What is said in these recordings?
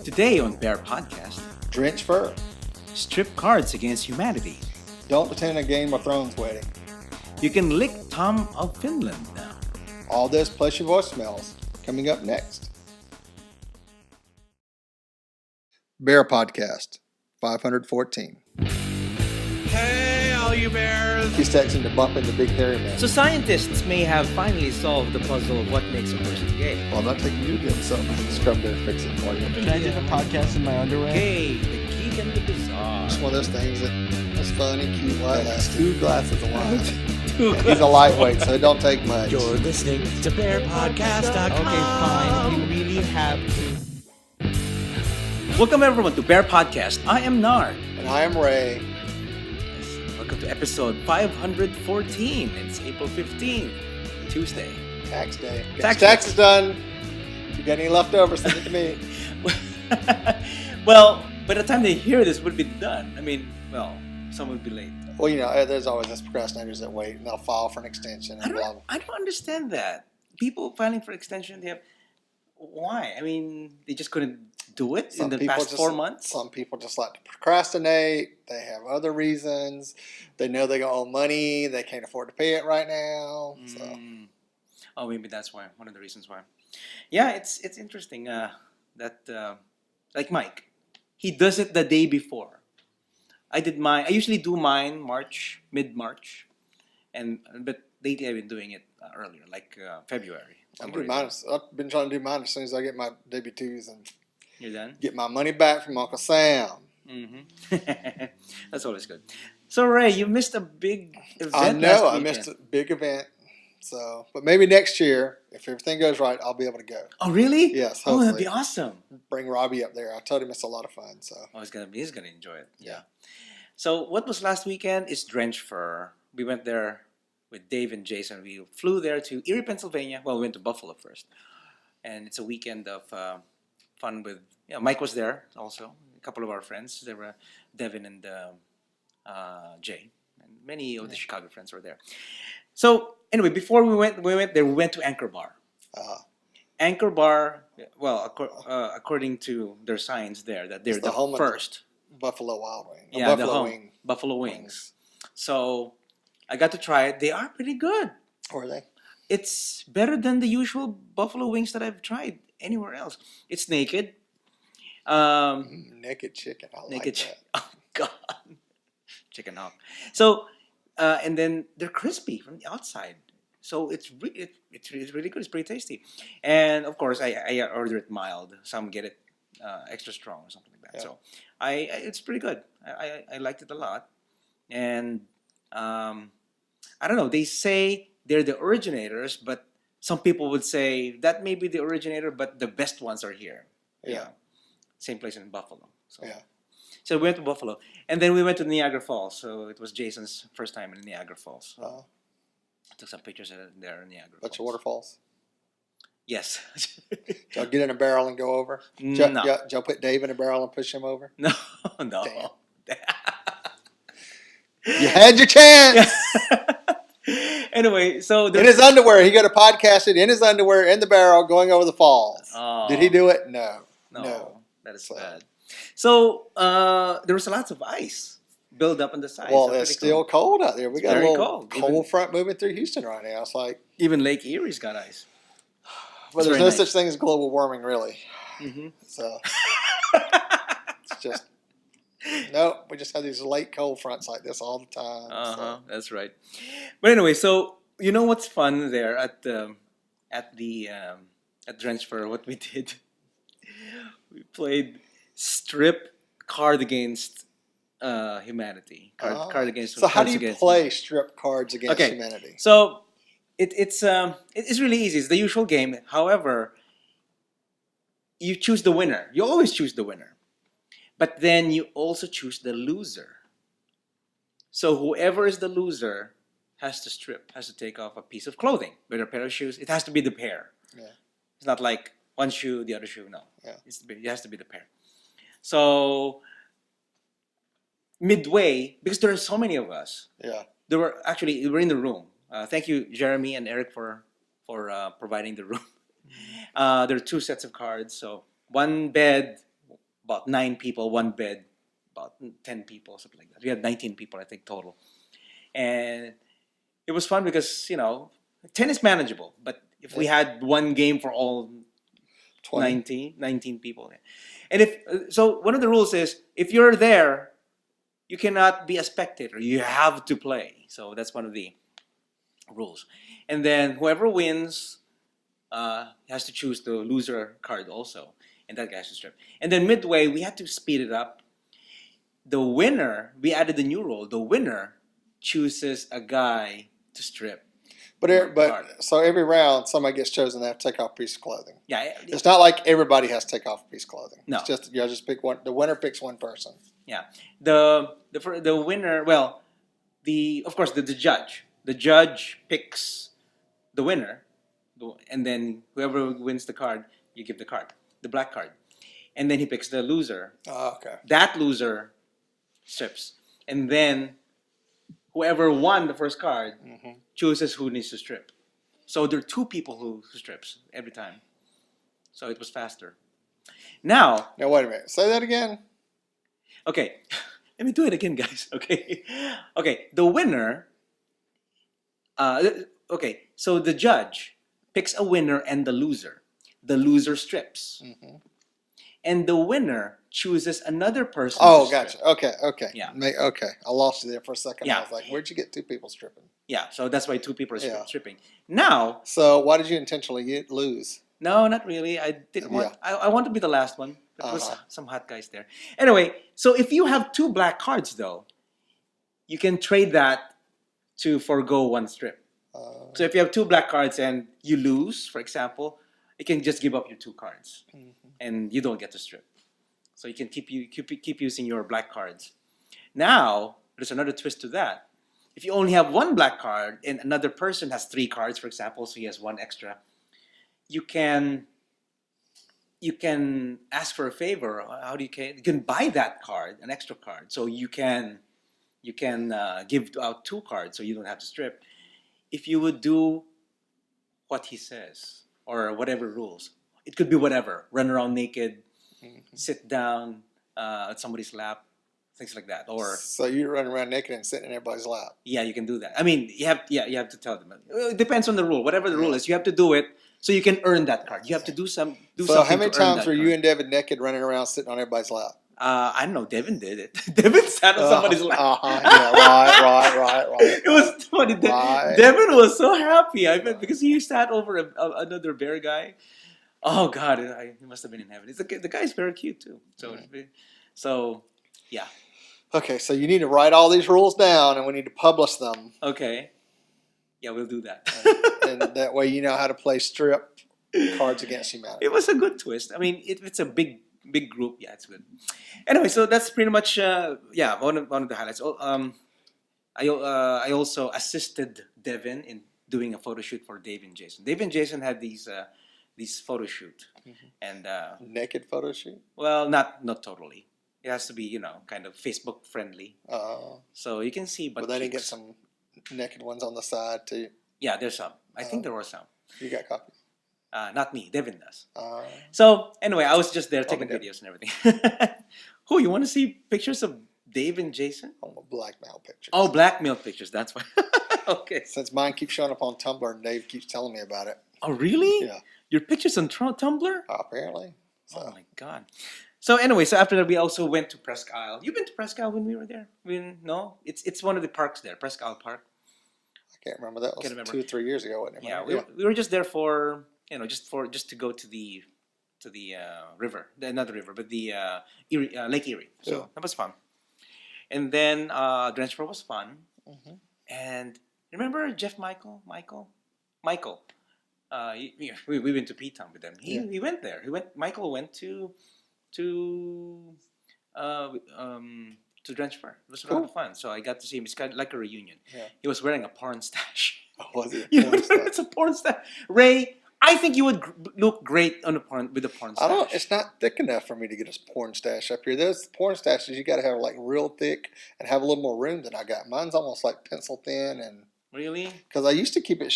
Today on Bear Podcast, Drenched Fur. Strip cards against humanity. Don't attend a Game of Thrones wedding. You can lick Tom of Finland now. All this plus your voicemails coming up next. BearPodcast 514. Hey, all you bears! He's texting to bump into Big Hairy Man. So scientists may have finally solved the puzzle of what makes a person gay. Well, I'm not taking you to give him something. Scrub there, fix it for you. Can I do the podcast in my underwear? Gay, the geek and the bizarre. It's one of those things that's fun and cute. That has 2 glasses of wine. He's He's a lightweight, so it don't take much. You're listening to BearPodcast.com. Okay, fine. If you really have to. Welcome everyone to Bear Podcast. I am Nard. And I am Ray. Welcome to episode 514. It's April 15th, Tuesday. Tax day. Tax Tax is done. If you got any leftovers, send it to me. Well, by the time they hear this, would be done. I mean, well, some would be late. Well, you know, there's always those procrastinators that wait and they'll file for an extension and blah, blah. I don't understand that. People filing for extension, they have. Why? I mean, they just couldn't do it in the past 4 months? Some people just like to procrastinate. They have other reasons. They know they're going to owe money. They can't afford to pay it right now. So. Oh, maybe that's why. One of the reasons why. Yeah, it's interesting that, like Mike, he does it the day before. I usually do mine mid-March. But lately I've been doing it earlier, like February. I've been trying to do mine as soon as I get my W-2s and You're done? get my money back from Uncle Sam. Mm-hmm. That's always good. So, Ray, you missed a big event I know. last I weekend. missed a big event. So, but maybe next year, if everything goes right, I'll be able to go. Oh, really? Yes, Oh, that'd hopefully. be awesome. Bring Robbie up there. I told him it's a lot of fun. So, Oh, he's gonna enjoy it. Yeah. So, what was last weekend is Drenched Fur. We went there with Dave and Jason. We flew there to Erie, Pennsylvania. Well, we went to Buffalo first, and it's a weekend of fun with. Yeah, Mike was there also. A couple of our friends. There were Devin and Jay, and many of the Chicago friends were there. So anyway, before we went there. We went to Anchor Bar. Anchor Bar. Well, according to their signs there, that they're It's the the home of first. Buffalo Wild Wing. Yeah, Buffalo Wing. Buffalo Wings. So I got to try it. They are pretty good. Were they? It's better than the usual buffalo wings that I've tried anywhere else. It's naked. Naked chicken. I Naked like that. Oh God, chicken hawk. So, and then they're crispy from the outside. So it's really good. It's pretty tasty. And of course, I order it mild. Some get it extra strong or something like that. Yeah. So it's pretty good. I liked it a lot. And I don't know. They say they're the originators, but some people would say that may be the originator, but the best ones are here. Yeah. Same place in Buffalo. So. Yeah. So we went to Buffalo, and then we went to Niagara Falls. So it was Jason's first time in Niagara Falls. So I took some pictures there in Niagara Bunch of Falls. waterfalls. Yes. Did y'all get in a barrel and go over? No. Did y'all put Dave in a barrel and push him over? No. Damn. You had your chance. Anyway, so In his underwear. He got to podcast it in his underwear in the barrel going over the falls. Oh. Did he do it? No. No, that is So- bad. So there was lots of ice built up on the sides. Well, So it's pretty still cool. cold out there. We got very a little cold. cold front moving through Houston right now. It's like, Even Lake Erie's got ice. well, It's there's very no nice. such thing as global warming, really. Mm-hmm. So it's just nope. We just have these late cold fronts like this all the time. Uh-huh, that's right. But anyway, so you know what's fun there at Drenched Fur? What we did, we played strip card against humanity. Card against. So how Cards do you Against play strip cards against Okay. humanity? So it's really easy. It's the usual game. However, you choose the winner. You always choose the winner, but then you also choose the loser. So whoever is the loser has to take off a piece of clothing, whether a pair of shoes. It has to be the pair. Yeah. It's not like one shoe, the other shoe. No. Yeah. It has to be the pair. So midway, because there are so many of us, Yeah. we were in the room. Thank you, Jeremy and Eric, for providing the room. There are two sets of cards. So one bed, about 9 people, one bed, about 10 people, something like that. We had 19 people, I think, total. And it was fun because, 10 is manageable. But if we had one game for all 20. 19 people. And so one of the rules is if you're there, you cannot be a spectator. You have to play. So that's one of the rules. And then whoever wins has to choose the loser card also. And that guy has to strip. And then midway, we had to speed it up. The winner, we added the new rule. The winner chooses a guy to strip. So every round, somebody gets chosen. They have to take off a piece of clothing. Yeah. It's not like everybody has to take off a piece of clothing. No. It's just you just pick one. The winner picks one person. Yeah. The winner. Well, of course the judge. The judge picks the winner, and then whoever wins the card, you give the card, the black card, and then he picks the loser. Oh, okay. That loser strips, and then whoever won the first card chooses who needs to strip. So there are 2 people who strips every time. So it was faster. Now wait a minute. Say that again. Okay, let me do it again, guys. Okay, the winner. So the judge picks a winner and the loser. The loser strips, and the winner chooses another person. Oh, to gotcha. strip. Okay. Yeah. Okay. I lost you there for a second. Yeah. I was like, where'd you get 2 people stripping? Yeah, so that's why 2 people are Yeah. stripping. Now, So why did you intentionally lose? no, not really. I didn't want. Yeah. I want to be the last one. But there was Uh-huh. some hot guys there. Anyway, so if you have 2 black cards, though, you can trade that to forego 1 strip. So if you have 2 black cards and you lose, for example, you can just give up your 2 cards, and you don't get to strip. So you can keep using your black cards. Now there's another twist to that. If you only have 1 black card and another person has 3 cards, for example, so he has 1 extra, you can ask for a favor. How do you can buy that card, an extra card, so you can give out 2 cards, so you don't have to strip. If you would do what he says or whatever rules, it could be whatever. Run around naked, sit down at somebody's lap, things like that. Or So you run around naked and sitting in everybody's lap. yeah, you can do that. I mean, you have to tell them. It depends on the rule. Whatever the rule is, you have to do it so you can earn that card. You have to do something. So how many to earn times that were card. you and Devin naked running around sitting on everybody's lap? I don't know. Devin did it. Devin sat on somebody's lap. Yeah, right. It was funny. Right. Devin was so happy. I bet because he sat over another bear guy. Oh God, he must have been in heaven. The guy's very cute too. So yeah. Okay, so you need to write all these rules down, and we need to publish them, Okay. Yeah, we'll do that. and that way you know how to play strip Cards Against Humanity. It was a good twist. I mean, it's a big group. Yeah, it's good. Anyway, so that's pretty much one of the highlights. I also assisted Devin in doing a photo shoot for Dave and Jason. Dave and Jason had these photo shoot, and Naked photo shoot. well, not totally. It has to be kind of Facebook friendly, Oh, so you can see. But but they didn't get some naked ones on the side too. Yeah, there's some. I think there were some. You got copies. Not me. Devin does. Uh, So anyway, I was just there taking Okay. videos and everything. Who you want to see pictures of Dave and Jason? on the blackmail pictures. Oh, blackmail pictures. That's why. Okay. Since mine keeps showing up on Tumblr and Dave keeps telling me about it. Oh, really? Yeah. Your pictures on Tumblr? Apparently. So, Oh my God. So anyway, so after that we also went to Presque Isle. You've been to Presque Isle when we were there? No, it's one of the parks there, Presque Isle Park. I can't remember. That was Can't remember. 2 or 3 years ago, wasn't it? Yeah, we were just there for just to go to the river, not the river, but the Lake Erie. So Yeah. that was fun. And then Drenched Fur was fun. Mhm. And remember Jeff Michael? We went to P-Town with them. He went there. Michael went to Drenched Fur. It was a lot of fun. So I got to see him. It's kind of like a reunion. Yeah. He was wearing a porn stash. Oh, was it? You know, Porn stuff? it's a porn stash. Ray, I think you would look great on with a porn stash. I don't. It's not thick enough for me to get a porn stash up here. Those porn stashes you got to have like real thick and have a little more room than I got. Mine's almost like pencil thin, and Really? because I used to keep it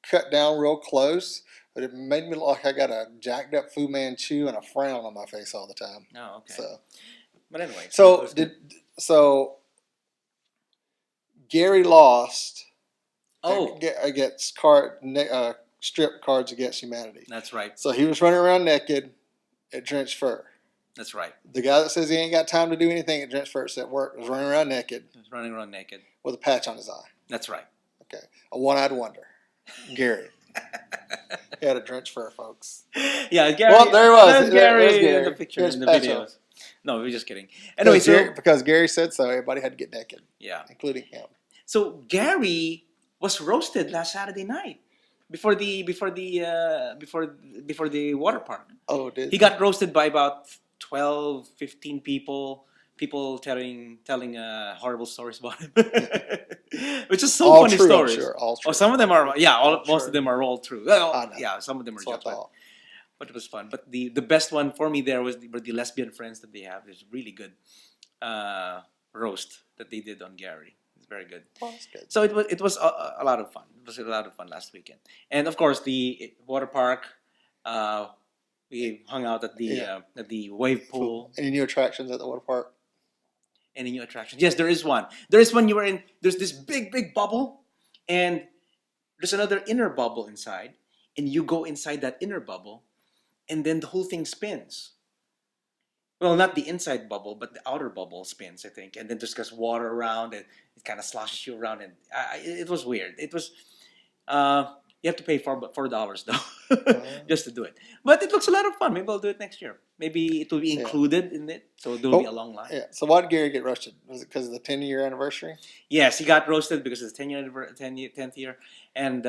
cut down real close, but it made me look like I got a jacked up Fu Manchu and a frown on my face all the time. Oh, okay. So, But anyway. So Gary lost. Oh, Against strip Cards Against Humanity. that's right. So he was running around naked at Drenched Fur. That's right. The guy that says he ain't got time to do anything at Drenched Fur at work was running around naked. He was running around naked. With a patch on his eye. That's right. Okay. A one-eyed wonder. Gary. He had a Drenched Fur, folks. Yeah, Gary. Well, there he was. There's Gary in the pictures, in the patch videos. No, we're just kidding. Anyway, because Gary said so, everybody had to get naked. Yeah. Including him. So Gary was roasted last Saturday night before the water park. Oh, did he got roasted by about 12, 15 people. People telling horrible stories about him, which is so all funny true, stories. I'm sure, all true. Oh, some of them are most true. of them are all true. Well, yeah, some of them are jokes. But it was fun. But the best one for me there were the lesbian friends that they have. There's really good roast that they did on Gary. It's very good. Oh, that's good. So it was a lot of fun. It was a lot of fun last weekend. And of course the water park. We hung out at the wave pool. Any new attractions at the water park? Any new attractions? Yes, there is one. There is one you were in. There's this big bubble, and there's another inner bubble inside, and you go inside that inner bubble, and then the whole thing spins. Well, not the inside bubble, but the outer bubble spins, I think, and then there's just water around, and it kind of sloshes you around, and it was weird. It was. You have to pay $4 though, just to do it. But it looks a lot of fun. Maybe I'll do it next year. Maybe it will be included in it, so there will be a long line. Yeah. So why did Gary get roasted? Was it because of the 10-year anniversary? Yes, he got roasted because it's 10th year, and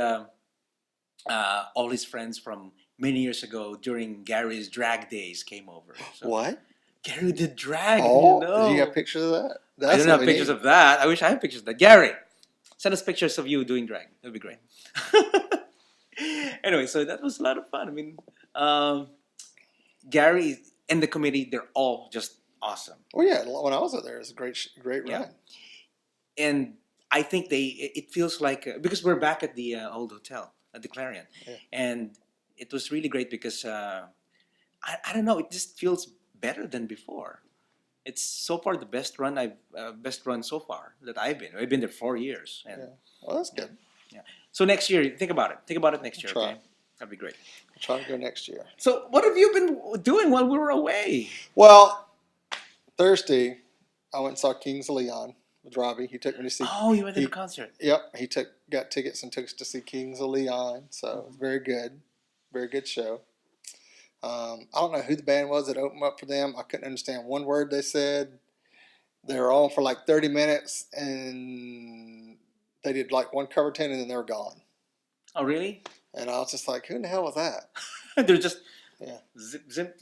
all his friends from many years ago during Gary's drag days came over. So What? Gary did drag. Oh, you know. did you have pictures of that? I don't have pictures of that. I wish I had pictures of that. Gary, send us pictures of you doing drag. That would be great. Anyway, so that was a lot of fun. I mean, Gary and the committee, they're all just awesome. Oh yeah, when I was out there, it was a great run. And I think it feels like, because we're back at the old hotel, at the Clarion. Yeah. And it was really great because, I don't know, it just feels better than before. It's so far the best run so far that I've been. I've been there 4 years. And, yeah. Well, that's good. Yeah. So next year, think about it. Think about it next year, Try. okay? That'd be great. I'll try to go next year. So what have you been doing while we were away? Well, Thursday, I went and saw Kings of Leon with Robbie. He took me to see. Oh, you went to the concert. Yep, he got tickets and took us to see Kings of Leon. So it was very good show. I don't know who the band was that opened up for them. I couldn't understand one word they said. They were on for like 30 minutes, and they did like one cover tune, and then they were gone. Oh, really? And I was just like, who in the hell was that? They're just zip,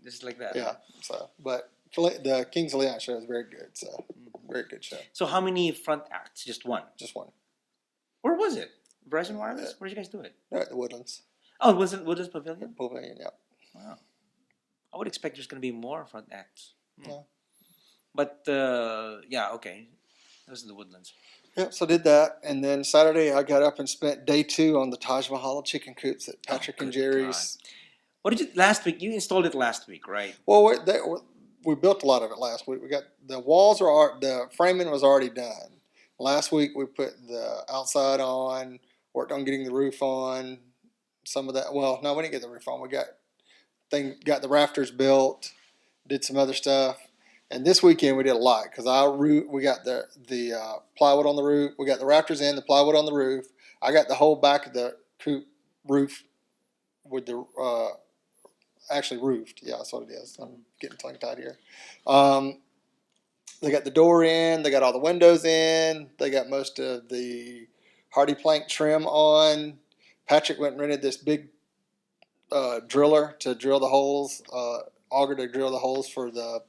just like that. Yeah. So, but the Kings of Leon show is very good. So, very good show. So how many front acts? Just one? Just one. Where was it? Verizon Wireless? Where did you guys do it? No, at the Woodlands. Oh, was it Woodlands Pavilion? Pavilion, yeah. Wow. I would expect there's going to be more front acts. Yeah. But, yeah, okay. That was in the Woodlands. Yep, so did that. And then Saturday I got up and spent day 2 on the Taj Mahal chicken coops at Patrick and Jerry's. God. What did you, last week? You installed it last week, right? Well, we built a lot of it last week. We got the walls the framing was already done. Last week we put the outside on, worked on getting the roof on, some of that. Well, no, we didn't get the roof on. We got the rafters built, did some other stuff. And this weekend we did a lot because we got the plywood on the roof. We got the rafters in, the plywood on the roof. I got the whole back of the coop roof with the actually roofed. Yeah, that's what it is. I'm getting tongue tied here. They got the door in. They got all the windows in. They got most of the hardy plank trim on. Patrick went and rented this big driller to drill the holes, auger to drill the holes for the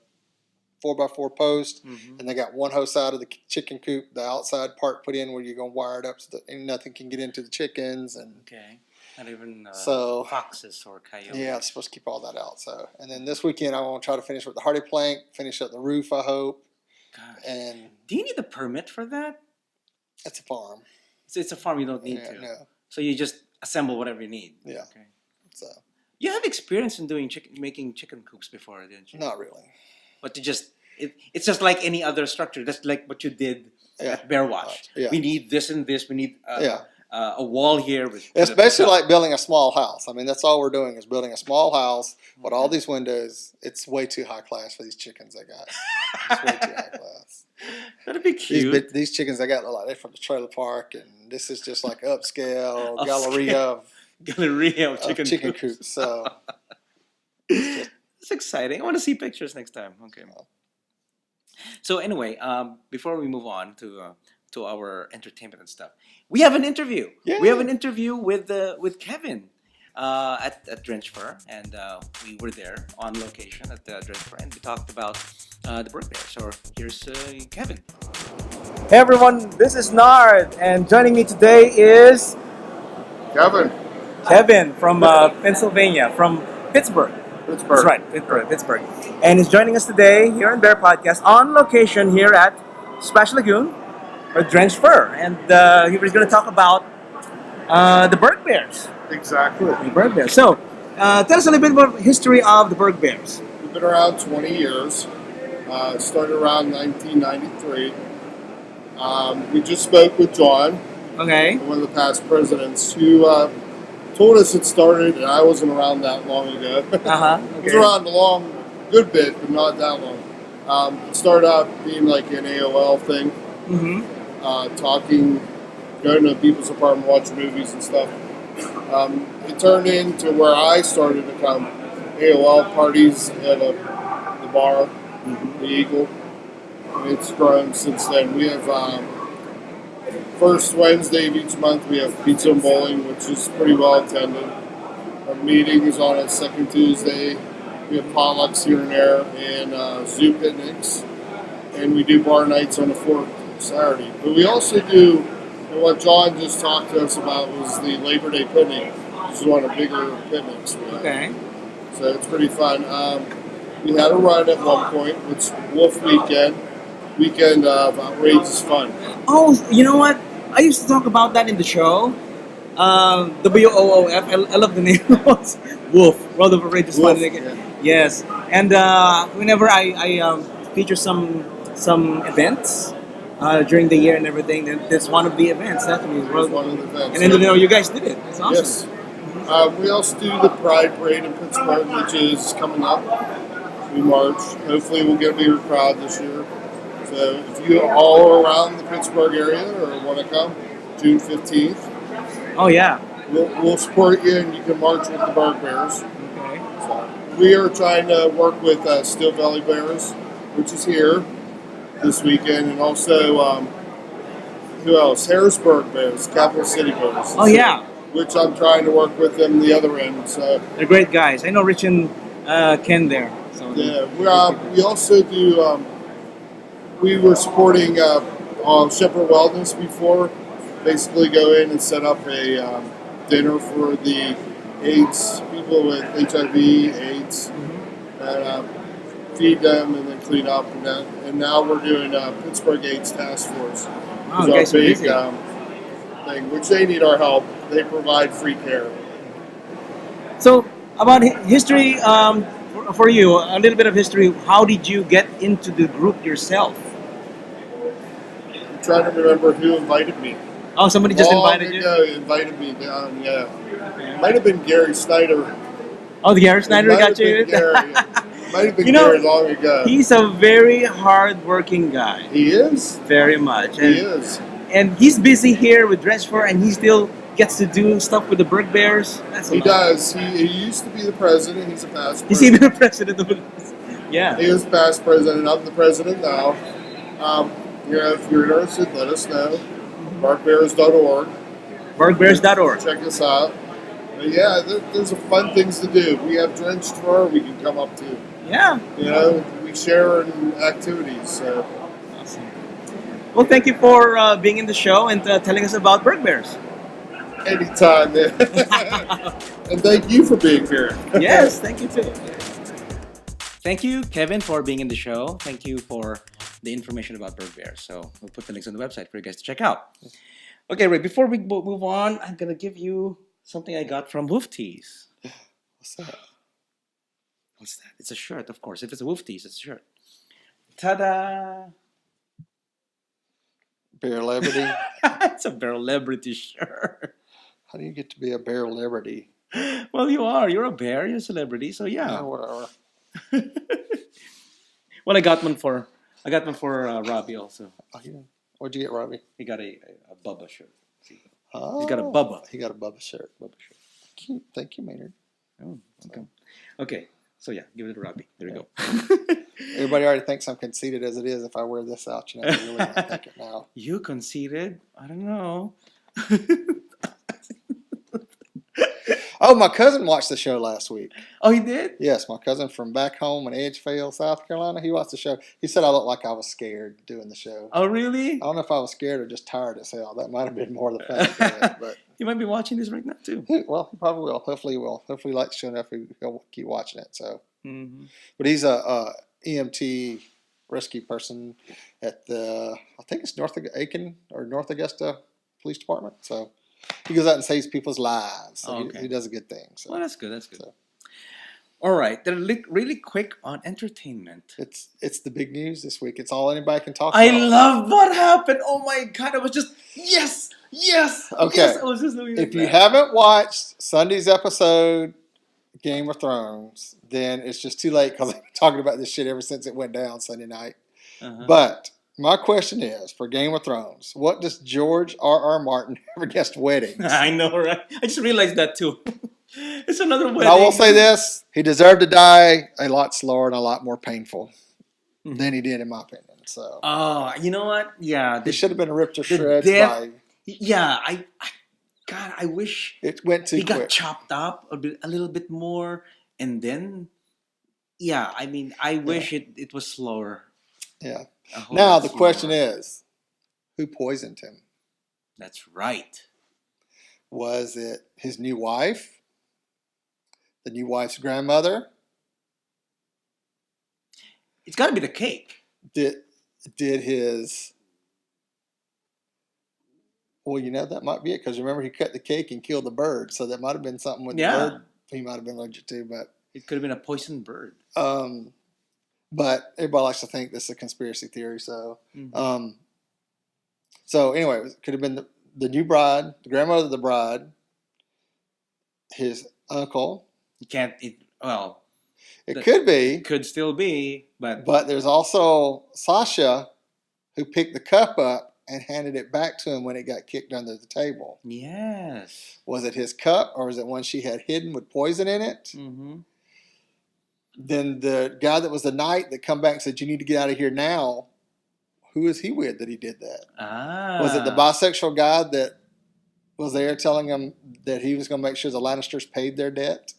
4x4 post, and they got one hose out of the chicken coop, the outside part put in where you're going to wire it up so that nothing can get into the chickens. And okay, not even so, foxes or coyotes. Yeah, it's supposed to keep all that out. So, and then this weekend I want to try to finish with the hardy plank, finish up the roof, I hope. Gosh. And do you need a permit for that? It's a farm. It's a farm. You don't need to. No. So you just assemble whatever you need. Yeah. Okay. So You have experience in making chicken coops before, didn't you? not really. But it's just like any other structure. That's like what you did Yeah. at Bear Watch. Yeah. We need this and this. We need Yeah. a wall here. It's basically like building a small house. I mean, that's all we're doing is building a small house with all these windows. It's way too high class for these chickens I got. It's way too high class. That'd be cute. These chickens I got look like they're from the trailer park, and this is just like upscale Upscale. galleria of of chicken coops. So it's exciting. I want to see pictures next time. Okay. So anyway, before we move on to our entertainment and stuff, we have an interview. Yeah. We have an interview with Kevin at Drenched Fur, and we were there on location at Drenched Fur, and we talked about the Burg Bears. So here's Kevin. Hey everyone, this is Nard, and joining me today is Kevin from Pennsylvania, from Pittsburgh. That's right, Pittsburgh. And he's joining us today here on BearPodcast on location here at Splash Lagoon, or Drenched Fur. And he was going to talk about the Burg Bears. Exactly. The Burg Bears. So, tell us a little bit about the history of the Burg Bears. We've been around 20 years. Started around 1993. We just spoke with John, Okay. one of the past presidents, who told us it started, and I wasn't around that long ago. Uh-huh. I was around a good bit, but not that long. It started out being like an AOL thing, talking, going to people's apartment, watching movies and stuff. It turned into where I started to come AOL parties at the bar, the Eagle. And it's grown since then. We have first Wednesday of each month we have pizza and bowling, which is pretty well attended. Our meeting is on a second Tuesday. We have potlucks here and there, and zoo picnics, and we do bar nights on the fourth Saturday. But we also do, and what John just talked to us about was the Labor Day picnic, which is one of the bigger picnics we have. Okay. So it's pretty fun. We had a run at one point, which Wolf weekend of outrageous fun. Oh, you know what? I used to talk about that in the show. WOOF. I love the name. Wolf. World of Outrageous Fun. Yeah. Yes. And whenever I feature some events during the year and everything, that's one of the events. Definitely. It was one of the events. And then you guys did it. That's awesome. Yes. We also do the Pride Parade in Pittsburgh, which is coming up. We march. Hopefully we'll get a bigger crowd this year. So if you all are around the Pittsburgh area or want to come, June 15th, Oh, yeah. we'll support you and you can march with the Burg Bears. Okay. So we are trying to work with Steel Valley Bears, which is here this weekend, and also who else? Harrisburg Bears, Capital City Bears. Oh, yeah. Which I'm trying to work with them the other end. So They're great guys. I know Rich and Ken there. So yeah, we also do. We were supporting Shepherd Wellness before. Basically, go in and set up a dinner for the AIDS people with HIV, AIDS, and feed them and then clean up. And now we're doing Pittsburgh AIDS Task Force. Wow, It's guys our are big busy. thing, which they need our help. They provide free care. So, about history, for you, a little bit of history. How did you get into the group yourself? I'm trying to remember who invited me. Oh, somebody just Long invited you? ago, invited me down, yeah. Might have been Gary Snyder. Oh, the Gary Snyder Might got have you? been Gary. Might have been You know, Gary long ago. He's a very hard-working guy. He is. Very much. He is. And he's busy here with Drenched Fur, and he still gets to do stuff with the Burg Bears. That's a He lot. does. He used to be the president. He's a past He's president. even the president of the... Yeah. He is past president. I'm the president now. If you're interested, let us know. BurghBears.org. BurgBears.org. Check us out. But yeah, there's some fun things to do. We have Drenched Fur we can come up to. Yeah. We share in activities. So Awesome. Well, thank you for being in the show and telling us about Burg Bears. anytime, man. And thank you for being here. Yes, thank you too. Thank you, Kevin, for being in the show. Thank you for the information about Burg Bears. So we'll put the links on the website for you guys to check out. Okay, Ray, before we move on, I'm going to give you something I got from Wolf Tees. What's that? What's that? It's a shirt, of course. If it's a wolf tease, it's a shirt. Ta-da! Bear Liberty. It's a Bear Celebrity shirt. How do you get to be a Bear Liberty? Well, you are. You're a bear. You're a celebrity. So yeah. Whatever. Well, I got one for Robbie also. Oh, yeah. What'd you get, Robbie? He got a Bubba shirt. See? Oh, He's got a Bubba. He got a Bubba shirt. Bubba shirt. Cute. Thank you, Maynard. Oh, okay. Okay. So yeah, give it to Robbie. There you go. Everybody already thinks I'm conceited as it is. If I wear this out, you know, I really don't think it now. You conceited? I don't know. Oh, my cousin watched the show last week. Oh, he did? Yes, my cousin from back home in Edgefield, South Carolina. He watched the show. He said I looked like I was scared doing the show. Oh, really? I don't know if I was scared or just tired as hell. That might have been more the fact of it. But You might be watching this right now too. well, he probably will. Hopefully he will. Hopefully he likes the show enough he'll keep watching it. So, Mm-hmm. but he's a EMT rescue person at the, I think it's North Aiken or North Augusta Police Department. So he goes out and saves people's lives. So Oh, okay. he does a good thing. So Well, that's good. That's good. So. All right. They're really quick on entertainment. it's the big news this week. It's all anybody can talk I about. love what happened. Oh my God. I was just, yes. Okay. Yes, I was just doing If that. you haven't watched Sunday's episode, Game of Thrones, then it's just too late because I've been talking about this shit ever since it went down Sunday night. Uh-huh. But my question is, for Game of Thrones, what does George R.R. Martin have against weddings? I know, right? I just realized that too. It's another wedding. And I will say this, he deserved to die a lot slower and a lot more painful than he did, in my opinion. So Oh, you know what? Yeah. he should have been ripped to the shreds death- by, Yeah. God, I wish it went too he got quick. chopped up a little bit more. And then, yeah, I mean, I wish it was slower. Yeah. A whole Now lot the slower. question is, who poisoned him? That's right. Was it his new wife? The new wife's grandmother? It's got to be the cake. Did his... Well, you know, that might be it, because remember he cut the cake and killed the bird, so that might have been something with Yeah. the bird he might have been allergic to, but... It could have been a poisoned bird. But everybody likes to think this is a conspiracy theory, so... Mhm. So anyway, it could have been the new bride, the grandmother of the bride, his uncle. You can't eat. Well, It The- could be, it could still be, but but there's also Sasha, who picked the cup up and handed it back to him when it got kicked under the table. yes. Was it his cup, or was it one she had hidden with poison in it? Mm-hmm. Then the guy that was the knight that come back and said, "You need to get out of here now." Who is he with that he did that? Ah. Was it the bisexual guy that was there telling him that he was going to make sure the Lannisters paid their debt?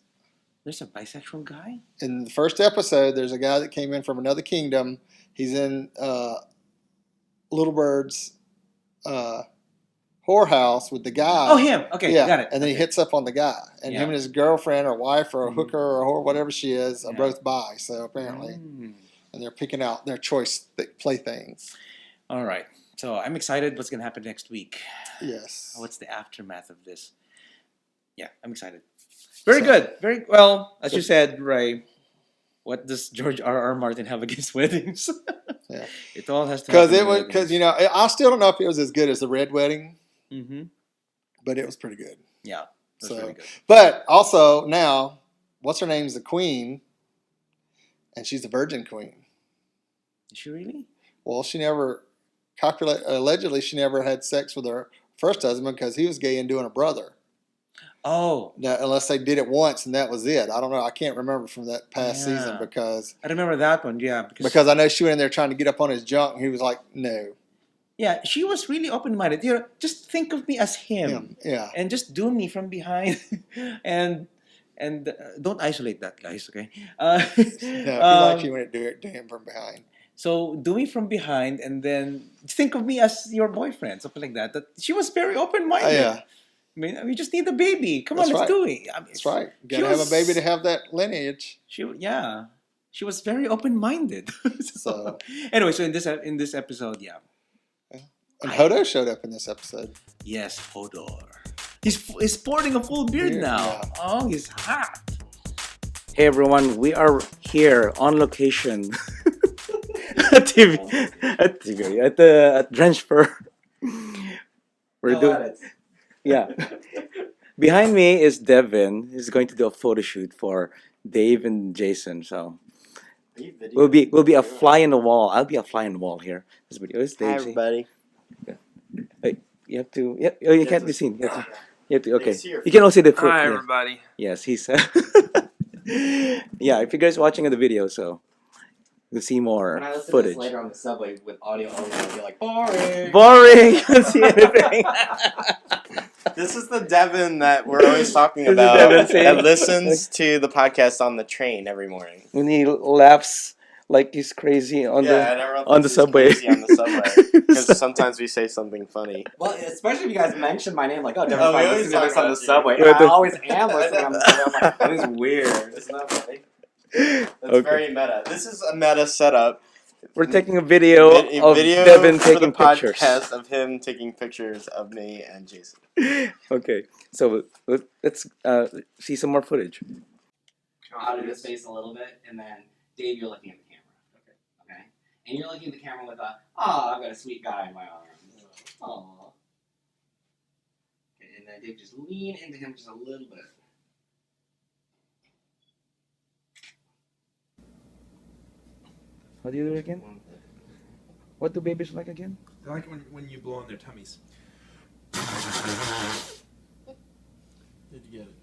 There's a bisexual guy? In the first episode, there's a guy that came in from another kingdom. He's in Little Bird's whorehouse with the guy. Oh, him. Okay, yeah, got it. and then he Okay. hits up on the guy. And Yeah. him and his girlfriend or wife or a Mhm. hooker or whore, whatever she is, are Yeah. both bi. So apparently. Mm. And they're picking out their choice playthings. All right. So I'm excited what's going to happen next week. Yes. What's the aftermath of this? Yeah, I'm excited. Very So- good. Very well. As you said, Ray, what does George R.R. Martin have against weddings? Yeah. It all has to Because happen it was, because you know, I still don't know if it was as good as the Red Wedding, Mm-hmm. but it was pretty good. Yeah, that's So- really good. But also now, what's her name's the Queen, and she's the Virgin Queen. Is she really? Well, she never allegedly she never had sex with her first husband because he was gay and doing a brother. Oh, Now, unless they did it once and that was it. I don't know. I can't remember from that past Yeah. season because I remember that one. Yeah, I know she went in there trying to get up on his junk, and he was like, "No, yeah, she was really open-minded. You know, just think of me as him, yeah." and just do me from behind, and don't isolate that, guys. Okay. No, he liked you when it do it to him from behind. So do me from behind, and then think of me as your boyfriend, something like that. That she was very open-minded. Yeah, I mean, we just need a baby. Come That's on, let's right. do it. I mean, that's right. You She gotta have was- a baby to have that lineage. She was very open-minded. So- anyway, so in this episode, yeah, And Hodo showed up in this episode. yes, Hodor. He's sporting a full beard Beard, now. yeah. Oh, he's hot. Hey everyone, we are here on location at at Drenched Fur. We're doing yeah. Behind me is Devin. He's going to do a photo shoot for Dave and Jason. So we'll be a fly in the wall. I'll be a fly in the wall here. This video is Hi Dave. everybody. Hey, you have to. Yeah, oh, you can't be seen. You have to. Okay. see your You can also see the foot. Hi, Yeah. everybody. Yes, he's. Yeah, if you guys watching on the video, so you'll see more When I listen to footage. this later on the subway with audio only, I'll be like, boring. Boring. You can't see anything. This is the Devin that we're always talking This is about Devin saying- that listens to the podcast on the train every morning. When he laughs like he's crazy on and everyone on the thinks he's subway. crazy on the subway because sometimes we say something funny. Well, especially if you guys mention my name, like, oh, Oh, Devin's we fine always listening to this talk on the about you. subway. Yeah, And I the- always am listening on the subway. I'm like, that is weird. Isn't that funny? It's Okay. very meta. This is a meta setup. We're taking a video A of video Devin for taking the pictures. podcast of him taking pictures of me and Jason. Okay, so let's see some more footage. Out of his face a little bit, and then Dave, you're looking at the camera. Okay. And you're looking at the camera with a, I've got a sweet guy in my arms. Aw. Okay, and then Dave, just lean into him just a little bit. How do you do it again? What do babies like again? I like it when you blow on their tummies. Did you get it?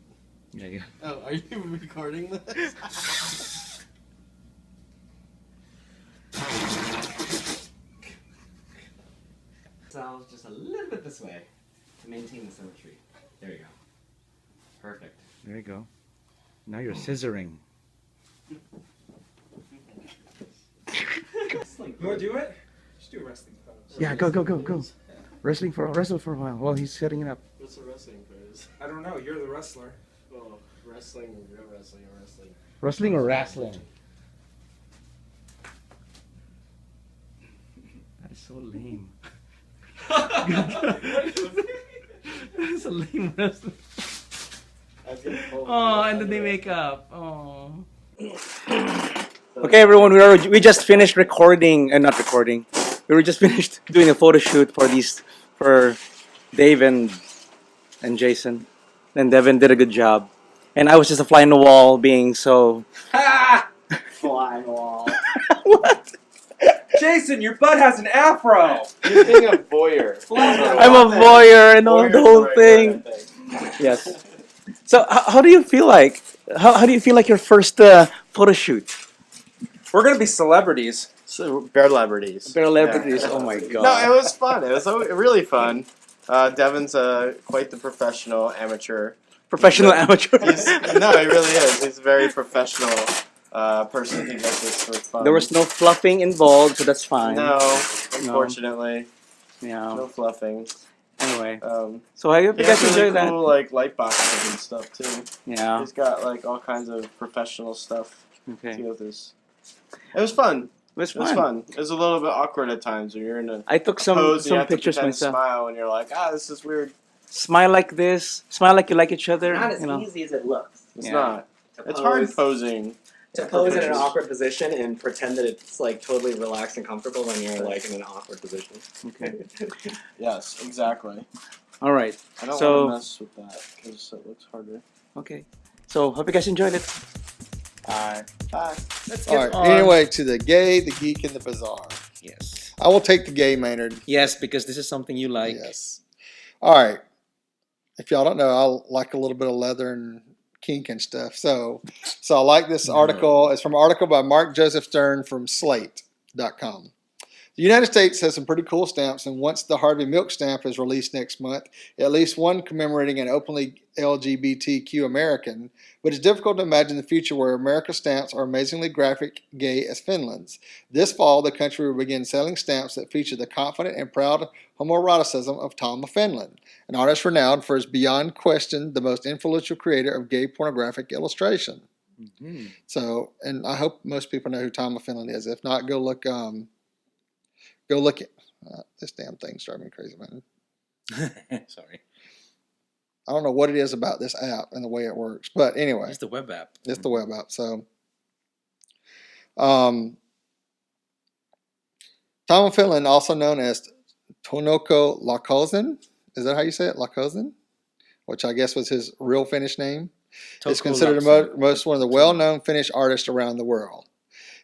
Yeah, yeah. Oh, are you recording this? So just a little bit this way to maintain the symmetry. There you go. Perfect. There you go. Now you're scissoring. You want to do it? Just do a wrestling pose. Yeah, go. Wrestle for a while while he's setting it up. What's a wrestling pose? I don't know. You're the wrestler. Oh, wrestling or real wrestling or wrestling? Wrestling or wrestling? That is so lame. That's a lame wrestling. Oh, and then they make up. Oh. Okay, everyone, we just finished recording, and not recording. We were just finished doing a photo shoot for Dave and Jason. And Devin did a good job. And I was just a fly on the wall, being so. Flying wall. What? Jason, your butt has an afro. You're being a voyeur. I'm a voyeur and all the whole thing. Yes. So, how do you feel like? How do you feel like your first photo shoot? We're going to be celebrities. So, bear celebrities. Celebrities. Oh my god. No, it was fun. It was really fun. Devin's quite the professional amateur. Professional amateur. No, he really is. He's a very professional person who does this for fun. There was no fluffing involved, so that's fine. No, unfortunately, Yeah. no fluffing. Anyway, Um, so I hope he you guys has really enjoyed cool like light boxes and stuff too. that. Yeah. He's got like all kinds of professional stuff Okay. to go with this. It was fun. It was It was fun. fun. It was a little bit awkward at times when you're in a I took some pose and you have pictures to pretend to myself. smile and you're like, this is weird. Smile like this. Smile like you like each other. Not as You know. easy as it looks. It's Yeah. not. To It's pose- hard posing. To pose in an awkward position and pretend that it's like totally relaxed and comfortable when you're like in an awkward position. Okay. Yes, exactly. All right. I don't So- want to mess with that because it looks harder. Okay. So hope you guys enjoyed it. Bye. Let's All right. Anyway, to the gay, the geek, and the bizarre. Yes. I will take the gay, Maynard. Yes, because this is something you like. Yes. All right. If y'all don't know, I like a little bit of leather and kink and stuff. So I like this article. It's from an article by Mark Joseph Stern from Slate.com. The United States has some pretty cool stamps, and once the Harvey Milk stamp is released next month, at least one commemorating an openly LGBTQ American, but it's difficult to imagine the future where America's stamps are amazingly graphic, gay as Finland's. This fall, the country will begin selling stamps that feature the confident and proud homoeroticism of Tom of Finland, an artist renowned for his beyond question the most influential creator of gay pornographic illustration. Mm-hmm. So, and I hope most people know who Tom of Finland is. If not, go look at this damn thing's driving me crazy, man. Sorry. I don't know what it is about this app and the way it works. But anyway, It's the web app. it's the web app. So, Tom of Finland, also known as Tonoko Lakosen. Is that how you say it? Lakosen? Which I guess was his real Finnish name. Is Toko considered Lapsen. most one of the well-known Finnish artists around the world.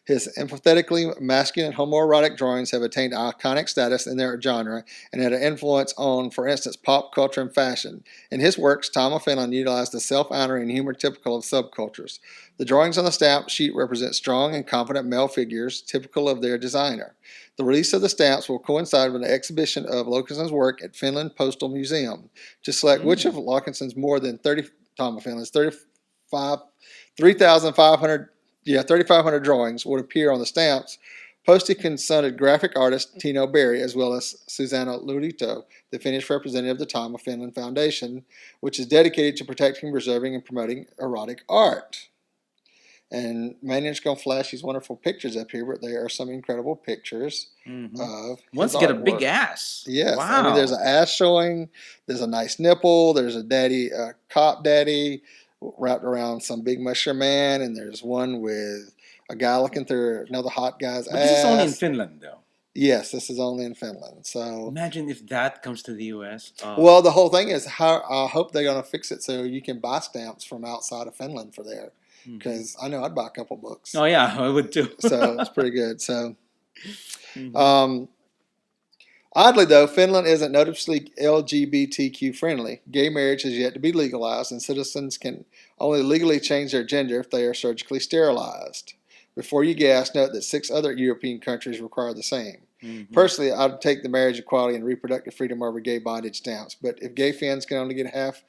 His empathetically masculine homoerotic drawings have attained iconic status in their genre and had an influence on, for instance, pop culture and fashion. In his works, Tom of Finland utilized the self-honoring and humor typical of subcultures. The drawings on the stamp sheet represent strong and confident male figures, typical of their designer. The release of the stamps will coincide with an exhibition of Laukkanen's work at Finland Postal Museum. To select which of Laukkanen's more than 30 Tom of Finland's 3,500 drawings would appear on the stamps. Posty consulted graphic artist Tino Berry as well as Susanna Lurito, the Finnish representative of the Tom of Finland Foundation, which is dedicated to protecting, preserving, and promoting erotic art. And Maynard's going to flash these wonderful pictures up here, but there are some incredible pictures of Once his you get a big artwork. ass. Yes, Wow. I mean, there's an ass showing. There's a nice nipple. There's a daddy, cop daddy, wrapped around some big musher man, and there's one with a guy looking through another hot guy's But ass. this is only in Finland, though. Yes, this is only in Finland. So, Imagine if that comes to the U.S. Oh. well, the whole thing is how I hope they're going to fix it so you can buy stamps from outside of Finland for there. Because I know I'd buy a couple books. Oh yeah, I would too. So it's pretty good. So, oddly though, Finland isn't noticeably LGBTQ friendly. Gay marriage has yet to be legalized, and citizens can only legally change their gender if they are surgically sterilized. Before you guess, note that 6 other European countries require the same. Personally, I'd take the marriage equality and reproductive freedom over gay bondage stamps. But if gay Finns can only get half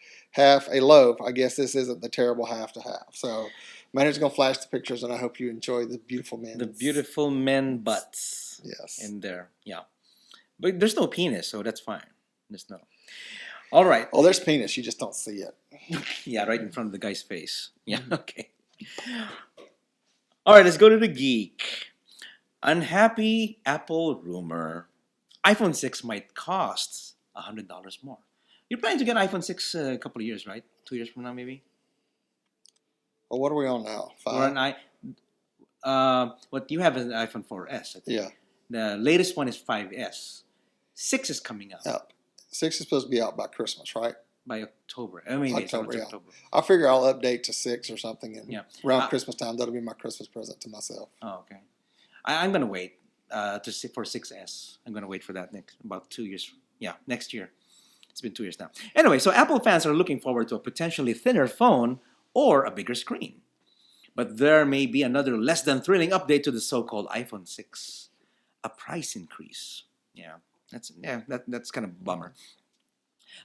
a loaf, I guess this isn't the terrible half to have. So, Maynard's going to flash the pictures, and I hope you enjoy the beautiful men. The beautiful men butts. Yes. In there, yeah. But there's no penis, so that's fine. There's no. All right. Oh, there's penis. You just don't see it. Yeah, right in front of the guy's face. Yeah, okay. All right, let's go to the geek. Unhappy Apple rumor. iPhone 6 might cost $100 more. You're planning to get iPhone 6 a couple of years, right? 2 years from now, maybe? Well, what are we on now? 5? Or what you have is an iPhone 4S, I think. Yeah. The latest one is 5S. 6 is coming up. Yeah. 6 is supposed to be out by Christmas, right? By October. I mean, October, yeah. October. I figure I'll update to 6 or something. And Yeah. around Christmas time, that'll be my Christmas present to myself. Oh, okay. I'm going to wait for 6S. I'm going to wait for that about 2 years. Yeah, next year. It's been 2 years now. Anyway, so Apple fans are looking forward to a potentially thinner phone or a bigger screen. But there may be another less than thrilling update to the so-called iPhone 6. A price increase. Yeah, that's kind of a bummer.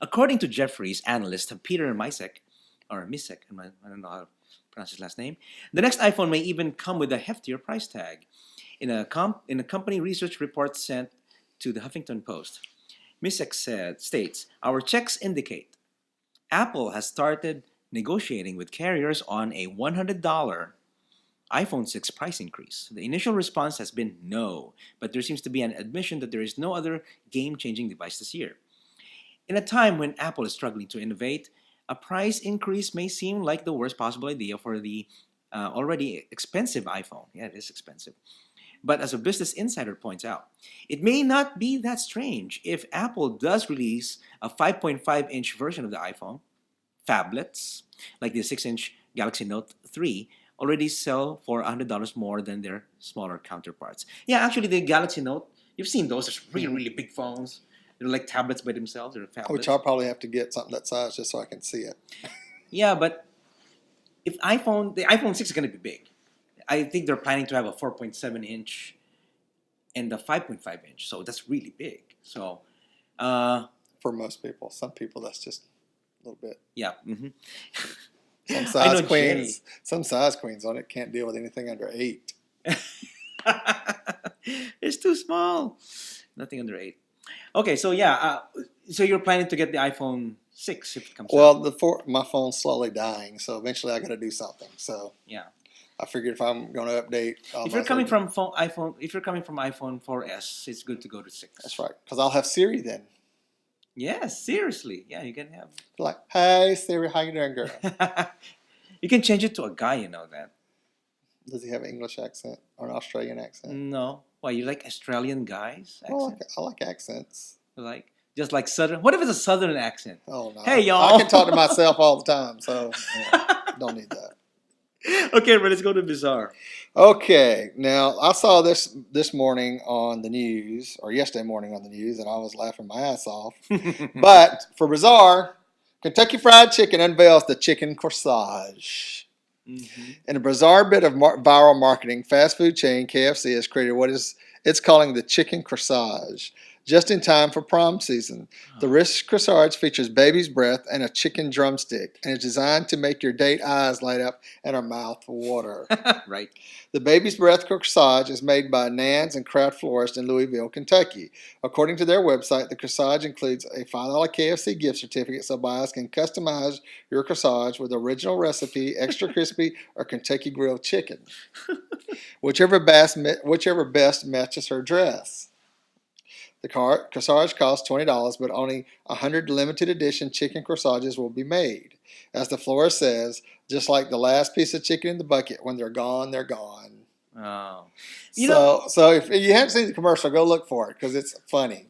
According to Jefferies analyst Peter Misek, I don't know how to pronounce his last name, the next iPhone may even come with a heftier price tag. In a company research report sent to the Huffington Post, Misek states, "Our checks indicate Apple has started negotiating with carriers on a $100 iPhone 6 price increase. The initial response has been no, but there seems to be an admission that there is no other game-changing device this year. In a time when Apple is struggling to innovate, a price increase may seem like the worst possible idea for the already expensive iPhone." Yeah, it is expensive. But as a Business Insider points out, it may not be that strange if Apple does release a 5.5-inch version of the iPhone. Phablets, like the 6-inch Galaxy Note 3, already sell for $100 more than their smaller counterparts. Yeah, actually, the Galaxy Note, you've seen those. There's really, really big phones. They're like tablets by themselves. They're phablets. Which I'll probably have to get something that size just so I can see it. Yeah, but if the iPhone 6 is going to be big. I think they're planning to have a 4.7-inch and a 5.5-inch. So that's really big. So, For most people. Some people, that's just a little bit. yeah. Mm-hmm. Some size queens on it can't deal with anything under 8. It's too small. Nothing under 8. Okay, so yeah, so you're planning to get the iPhone 6 if it comes out. Well, my phone's slowly dying, so eventually I got to do something. So Yeah. I figured if I'm going to update, If you're coming from iPhone 4S, it's good to go to 6. That's right, because I'll have Siri then. Yes, seriously. Yeah, you can have. Like, hey Siri, how you doing, girl? You can change it to a guy. You know that. Does he have an English accent or an Australian accent? No. Why you like Australian guys? Well, Accent? I like accents. Like just like Southern. What if it's a Southern accent? Oh no, Hey y'all. I can talk to myself all the time, so don't need that. Okay, but let's go to bizarre. Okay, now I saw this morning on the news, or yesterday morning on the news, and I was laughing my ass off. But for bizarre, Kentucky Fried Chicken unveils the chicken corsage. Mm-hmm. In a bizarre bit of viral marketing, fast food chain KFC has created what it's calling the chicken corsage, just in time for prom season. The rich corsage features baby's breath and a chicken drumstick, and is designed to make your date eyes light up and her mouth water. Right. The baby's breath corsage is made by Nan's and Craft Florist in Louisville, Kentucky. According to their website, the corsage includes a $5 KFC gift certificate so buyers can customize your corsage with original recipe, extra crispy, or Kentucky grilled chicken, whichever best matches her dress. The corsage costs $20, but only 100 limited edition chicken corsages will be made. As the florist says, just like the last piece of chicken in the bucket, when they're gone, they're gone. Oh. So if you haven't seen the commercial, go look for it because it's funny.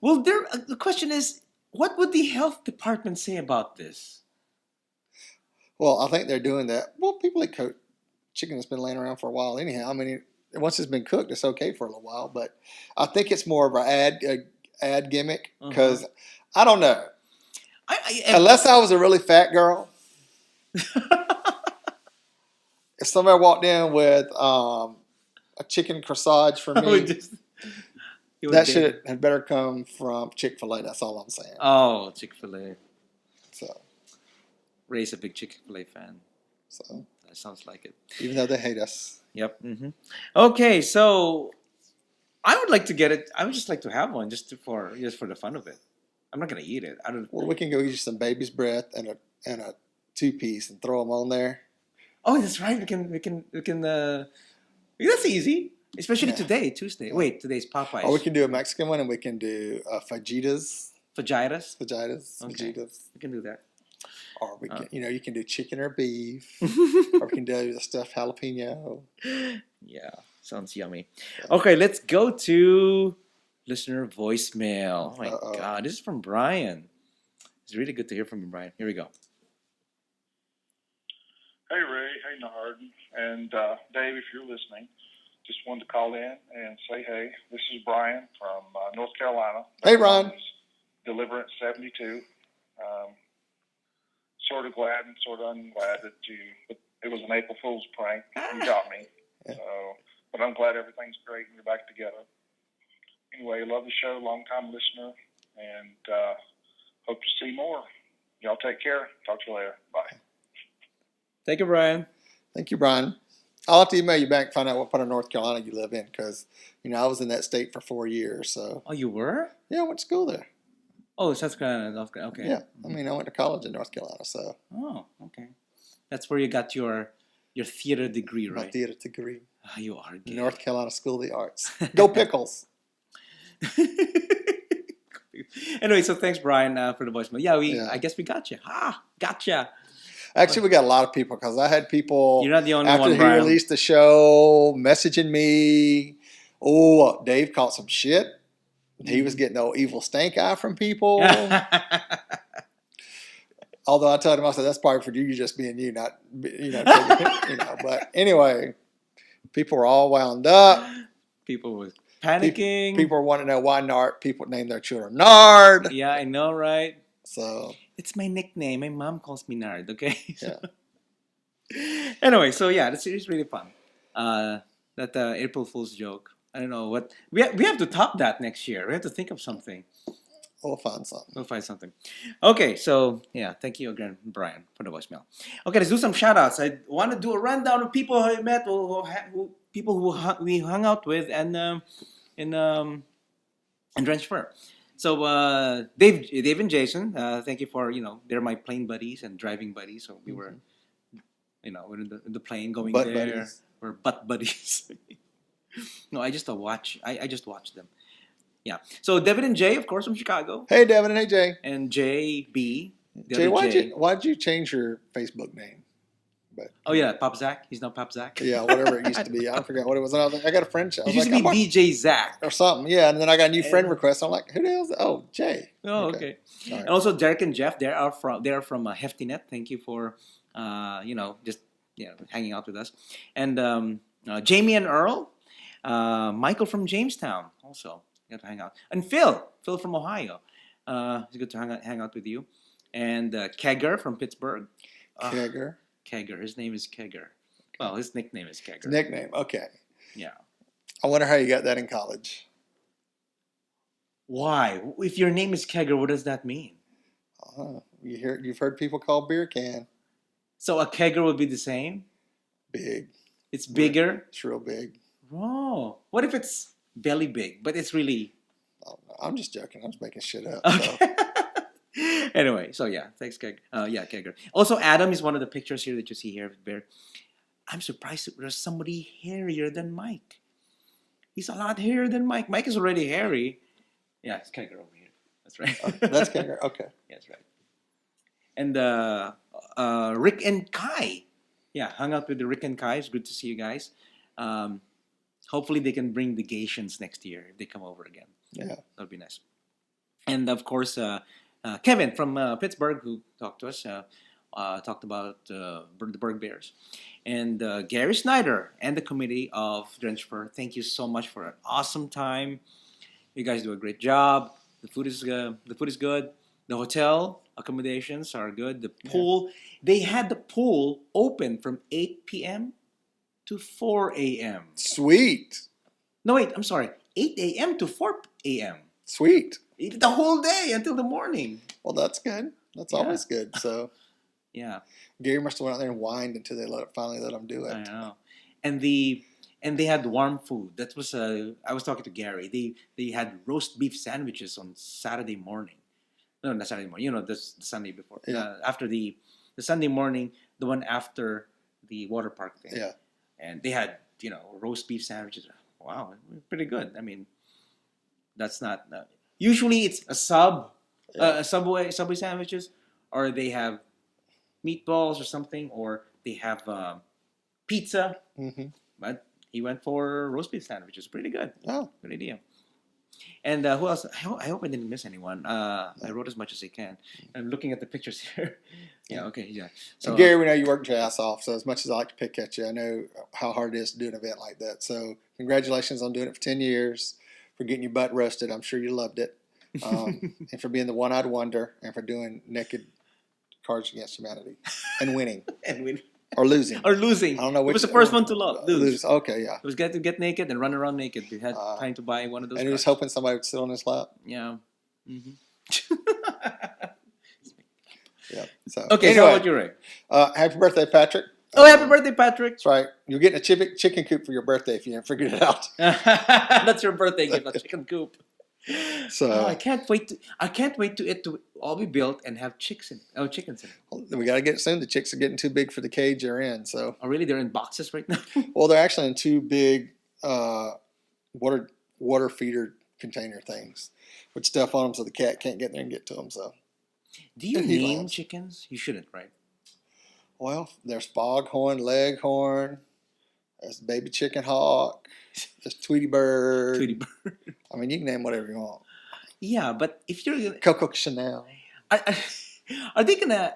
Well, the question is, what would the health department say about this? Well, I think they're doing that. Well, people eat cooked chicken that's been laying around for a while anyhow. I mean, once it's been cooked, it's okay for a little while. But I think it's more of an ad gimmick because I don't know. Unless I was a really fat girl. If somebody walked in with a chicken corsage for me, that should have better come from Chick-fil-A. That's all I'm saying. Oh, Chick-fil-A. So, Ray's a big Chick-fil-A fan. So that sounds like it. Even though they hate us. Yep. Mm-hmm. Okay, so I would like to get it. I would just like to have one just for the fun of it. I'm not gonna eat it. I don't. Well, we can go get you some baby's breath and a 2-piece and throw them on there. Oh, that's right. We can. That's easy, especially today, Tuesday. Wait, today's Popeyes. Or we can do a Mexican one, and we can do fajitas. Fajitas. Okay. Fajitas. We can do that. Or we can, you can do chicken or beef, or we can do the stuffed jalapeno. Yeah, sounds yummy. Okay, let's go to listener voicemail. Oh my God, this is from Brian. It's really good to hear from you, Brian. Here we go. Hey Ray, hey Nard, and Dave, if you're listening, just wanted to call in and say hey. This is Brian from North Carolina. Hey Brian. Deliverance 72. Sort of glad and sort of unglad that it was an April Fool's prank. You got me. Yeah. So, but I'm glad everything's great and you're back together. Anyway, love the show, long time listener, and hope to see more. Y'all take care. Talk to you later. Bye. Thank you, Brian. Thank you, Brian. I'll have to email you back and find out what part of North Carolina you live in because, I was in that state for 4 years. So. Oh, you were? Yeah, I went to school there. Oh, South Carolina, North Carolina. Okay. Yeah, I went to college in North Carolina, so. Oh, okay. That's where you got your theater degree, right? My theater degree. Oh, you are gay. North Carolina School of the Arts. Go Pickles. Anyway, so thanks, Brian, for the voicemail. Yeah, I guess we got you. Gotcha. Actually, we got a lot of people because I had people. You're not the only after one, he Brian. released the show messaging me. Oh, Dave caught some shit. He was getting no evil stank eye from people. Although I told him, I said, that's probably for you just being you, not, But anyway, people were all wound up. People were panicking. People want to know why Nard. People name their children Nard. Yeah, I know, right? So it's my nickname. My mom calls me Nard. Okay. Yeah. Anyway, so yeah, it's really fun. That April Fool's joke. I don't know what we have to top that next year. We have to think of something. We'll find something. Okay, so yeah, thank you again, Brian, for the voicemail. Okay, let's do some shout outs. I want to do a rundown of people I met, people who we hung out with, and in Drenched Fur. So Dave and Jason, thank you for they're my plane buddies and driving buddies. So we were, we're in the plane going butt there. Buddies. We're butt buddies. No, I just watch. I just watch them. Yeah. So Devin and Jay, of course, from Chicago, Hey, Devin, and hey, Jay. and JB. The Jay, other Jay. why'd you change your Facebook name? But Oh yeah, Pop Zach. He's now Pop Zach. yeah, whatever it used to be. I forgot what it was. I got a friend show. It used to be DJ Zach. or something. Yeah, and then I got a new friend request. I'm like, who the hell's that? Oh, Jay. Oh, okay. All right. And also Derek and Jeff. They are from Hefty Net. Thank you for just hanging out with us. And Jamie and Earl, Michael from Jamestown also got to hang out. And Phil from Ohio. It's good to hang out with you. And Kegger from Pittsburgh. Kegger. Kegger. His name is Kegger. Well, his nickname is Kegger. Nickname. Okay. Yeah. I wonder how you got that in college. Why? If your name is Kegger, what does that mean? You've heard people call beer can So a Kegger would be the same? big. It's bigger? It's real big. Oh. What if it's belly big, but it's really... I don't know. I'm just joking. I'm just making shit up. Okay. So. Anyway, so yeah, thanks, Kegger. Kegger. Also, Adam is one of the pictures here that you see here, Bear. I'm surprised that there's somebody hairier than Mike. He's a lot hairier than Mike. Mike is already hairy. Yeah, it's Kegger over here. That's right. That's Kegger. Okay. Yeah, that's right. And Rick and Kai. Yeah, hung out with the Rick and Kai. It's good to see you guys. Hopefully they can bring the Gations next year if they come over again. Yeah. That would be nice. And of course, Kevin from Pittsburgh, who talked to us, talked about the Burg Bears. And Gary Snyder and the committee of Drenched Fur, thank you so much for an awesome time. You guys do a great job. The food is good. The hotel accommodations are good. The pool, they had the pool open from 8 p.m. to 4 a.m. Sweet. No, wait, I'm sorry. 8 a.m. to 4 a.m. Sweet. The whole day until the morning. Well, that's good. That's always good. So Yeah, Gary must have went out there and whined until they finally let him do it. I know. And they had warm food. That was I was talking to Gary. They had roast beef sandwiches on Saturday morning. No, not Saturday morning. The Sunday before. Yeah. After the Sunday morning, the one after the water park thing. Yeah. And they had roast beef sandwiches. Wow, pretty good. I mean, that's not. Usually it's a Subway sandwiches, or they have meatballs or something, or they have pizza. Mm-hmm. But he went for roast beef sandwiches. Pretty good. Oh. Good idea. And who else? I hope I didn't miss anyone. I wrote as much as I can. I'm looking at the pictures here. Yeah, okay, yeah. So, Gary, we know you worked your ass off, so as much as I like to pick at you, I know how hard it is to do an event like that. So congratulations on doing it for 10 years, for getting your butt roasted. I'm sure you loved it. And for being the one-eyed wonder, and for doing naked Cards Against Humanity and winning. Or losing. Or losing. I don't know which. It was the first one to lose. Okay, yeah. It was get to get naked and run around naked. We had time to buy one of those. And he was cards. hoping somebody would sit on his lap. Yeah. Mm-hmm. Yeah. So Okay, anyway, so what about you, Ray? happy birthday, Patrick. Oh, happy birthday, Patrick. That's right. You're getting a chicken coop for your birthday if you haven't figured it out. That's your birthday gift, a chicken coop. So I can't wait to it to all be built and have chickens in it. we got to get it soon. The chicks are getting too big for the cage they're in. So Oh, really? They're in boxes right now? well, they're actually in two big water feeder container things with stuff on them, so the cat can't get there and get to them. So Do you And he name loves. chickens? You shouldn't, right? well, there's foghorn, leghorn, there's baby chicken hawk, there's Tweety bird. Tweety bird. I mean, you can name whatever you want. Yeah, but if you're gonna, Coco Chanel. are they gonna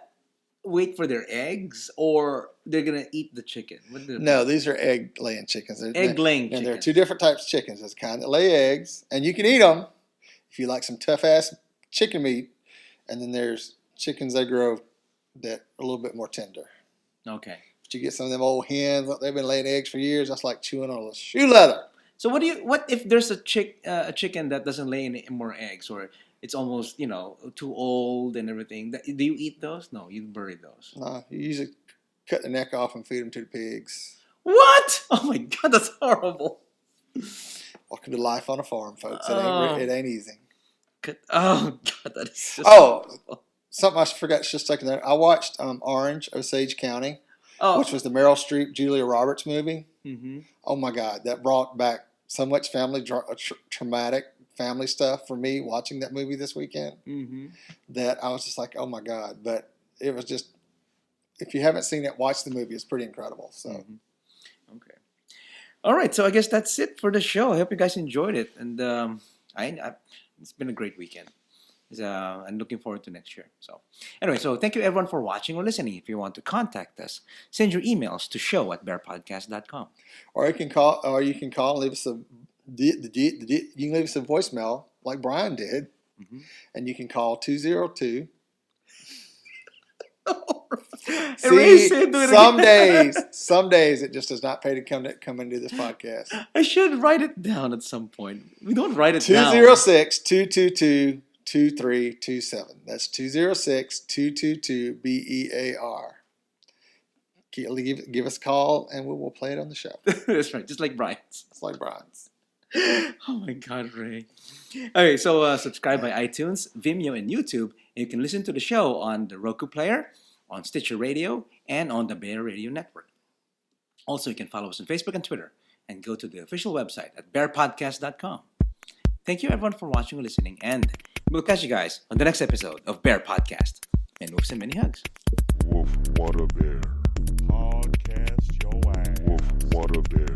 wait for their eggs or they're gonna eat the chicken? No, these are egg laying chickens. Egg laying And there are chickens. two different types of chickens. There's the kind that lay eggs, and you can eat them if you like some tough ass chicken meat. And then there's chickens they grow that are a little bit more tender. Okay. But you get some of them old hens, they've been laying eggs for years. That's like chewing on a shoe leather. So what if there's a chicken that doesn't lay any more eggs, or it's almost too old and everything? Do you eat those? No, you bury those. No, you usually cut the neck off and feed them to the pigs. What? Oh my God, that's horrible. Welcome to life on a farm, folks. It ain't easy. Oh God, that is just Oh, something I forgot just a second there. I watched Orange, Osage County, which was the Meryl Streep, Julia Roberts movie. Mm-hmm. Oh my God, that brought back so much traumatic family stuff for me watching that movie this weekend that I was just like, oh my God. But it was just, if you haven't seen it, watch the movie. It's pretty incredible. So, Okay. All right. So I guess that's it for the show. I hope you guys enjoyed it. And it's been a great weekend. I'm looking forward to next year. So anyway, so thank you everyone for watching or listening. If you want to contact us, send your emails to show@bearpodcast.com. or you can call, and leave us you can leave us a voicemail like Brian did, and you can call 202. See, some days it just does not pay to come and do this podcast. I should write it down at some point. We don't write it down. 206-222-2327. That's 206-222-BEAR. Give us a call and we will play it on the show. That's right, just like Brian's. It's like Brian's. Oh my God, Ray. Okay, so subscribe by iTunes, Vimeo, and YouTube. And you can listen to the show on the Roku player, on Stitcher Radio, and on the Bear Radio Network. Also, you can follow us on Facebook and Twitter, and go to the official website at bearpodcast.com. Thank you everyone for watching and listening, and we'll catch you guys on the next episode of Bear Podcast. And woofs and many hugs. Woof, what a bear. Podcast your ass. Woof, what a bear.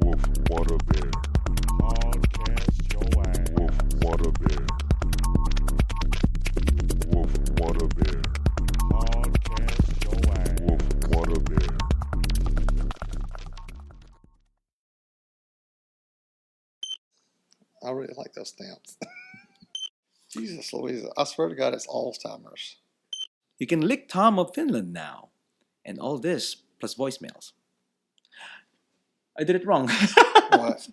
Woof, what a bear. Podcast your ass. Woof, what a bear. Woof, what a bear. Podcast your ass. Woof, what a bear. I really like those stamps. Jesus Louise, I swear to God, it's Alzheimer's. You can lick Tom of Finland now. And all this plus voicemails. I did it wrong. What?